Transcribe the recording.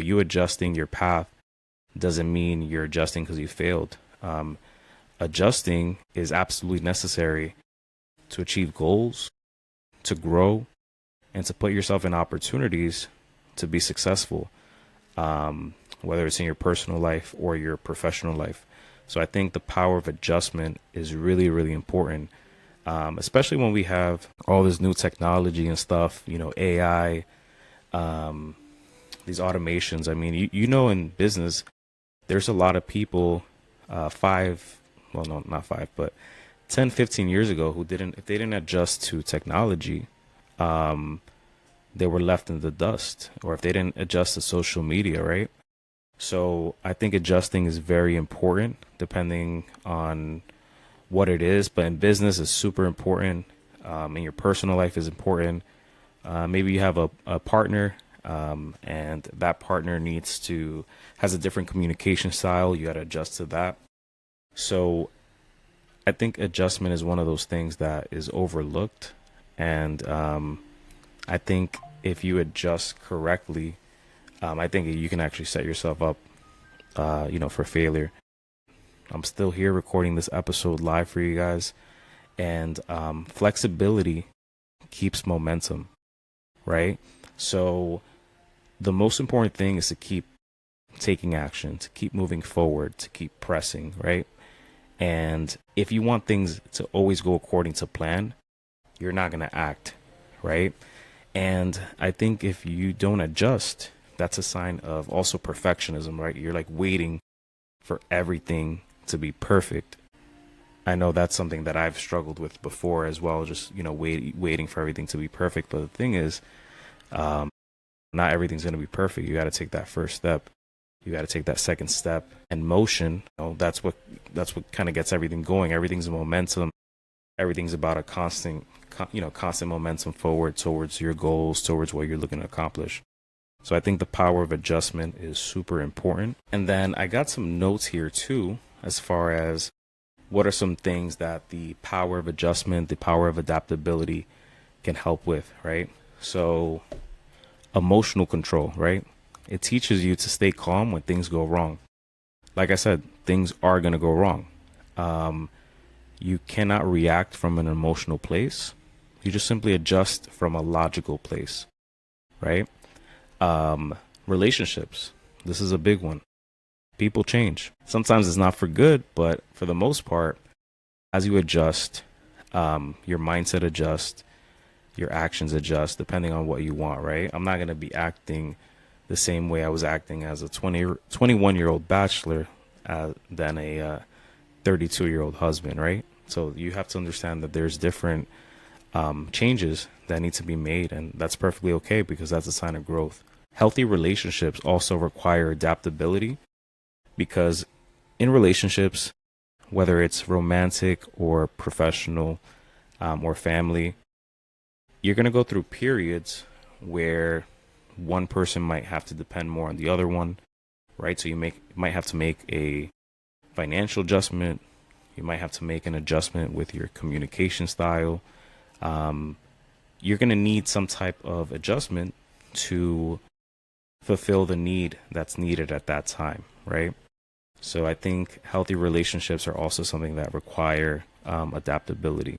you adjusting your path doesn't mean you're adjusting because you failed. Adjusting is absolutely necessary to achieve goals, to grow, and to put yourself in opportunities to be successful, whether it's in your personal life or your professional life. So I think the power of adjustment is really, really important, especially when we have all this new technology and stuff, AI, these automations. I mean, in business, there's a lot of people, well, no, not five, but 10, 15 years ago if they didn't adjust to technology, they were left in the dust, or if they didn't adjust to social media, right? So I think adjusting is very important depending on what it is, but in business is super important. In your personal life is important. Maybe you have a partner, and that partner has a different communication style. You got to adjust to that. So I think adjustment is one of those things that is overlooked. And I think if you adjust correctly, I think you can actually set yourself up, for failure. I'm still here recording this episode live for you guys. And flexibility keeps momentum, right? So the most important thing is to keep taking action, to keep moving forward, to keep pressing, right? And if you want things to always go according to plan, you're not going to act, right? And I think if you don't adjust, that's a sign of also perfectionism, right? You're like waiting for everything to be perfect. I know that's something that I've struggled with before as well, just, waiting for everything to be perfect. But the thing is, not everything's going to be perfect. You got to take that first step. You got to take that second step, and motion. That's what kind of gets everything going. Everything's a momentum. Everything's about a constant momentum forward towards your goals, towards what you're looking to accomplish. So I think the power of adjustment is super important. And then I got some notes here too, as far as what are some things that the power of adjustment, the power of adaptability can help with, right? So emotional control, right? It teaches you to stay calm when things go wrong. Like I said, things are going to go wrong. You cannot react from an emotional place. You just simply adjust from a logical place, right? Relationships. This is a big one. People change. Sometimes it's not for good, but for the most part, as you adjust, your mindset adjusts, your actions adjust depending on what you want, right? I'm not going to be acting the same way I was acting as a 21-year-old bachelor than a 32-year-old husband, right? So you have to understand that there's different changes that need to be made, and that's perfectly okay because that's a sign of growth. Healthy relationships also require adaptability because in relationships, whether it's romantic or professional or family, you're going to go through periods where one person might have to depend more on the other one, right? So you might have to make a financial adjustment. You might have to make an adjustment with your communication style. You're going to need some type of adjustment to fulfill the need that's needed at that time, right? So I think healthy relationships are also something that require adaptability.